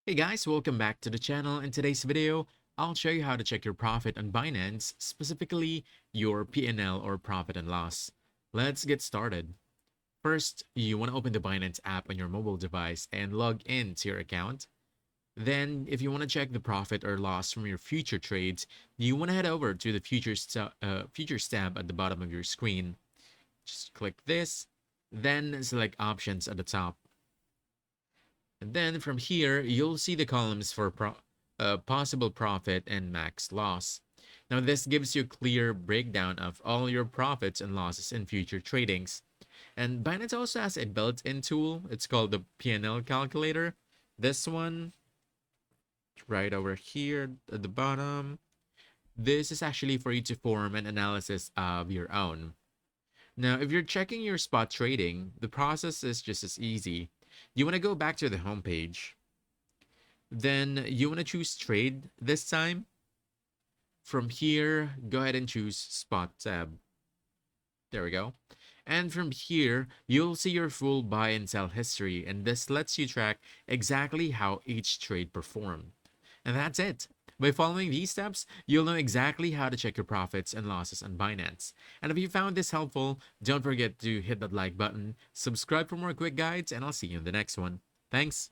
Hey guys, welcome back to the channel. In today's video, I'll show you how to check your profit on Binance, specifically your PNL or profit and loss. Let's get started. First, you want to open the Binance app on your mobile device and log into your account. Then, if you want to check the profit or loss from your future trades, you want to head over to the Futures tab at the bottom of your screen. Just click this, then select Options at the top. And then from here, you'll see the columns for possible profit and max loss. Now, this gives you a clear breakdown of all your profits and losses in future tradings. And Binance also has a built-in tool. It's called the PNL calculator. This one, right over here at the bottom, this is actually for you to form an analysis of your own. Now, if you're checking your spot trading, the process is just as easy. You want to go back to the home page. Then you want to choose trade this time. From here, go ahead and choose spot tab. There we go. And from here, you'll see your full buy and sell history, and this lets you track exactly how each trade performed. And that's it. By following these steps, you'll know exactly how to check your profits and losses on Binance. And if you found this helpful, don't forget to hit that like button, subscribe for more quick guides, and I'll see you in the next one. Thanks.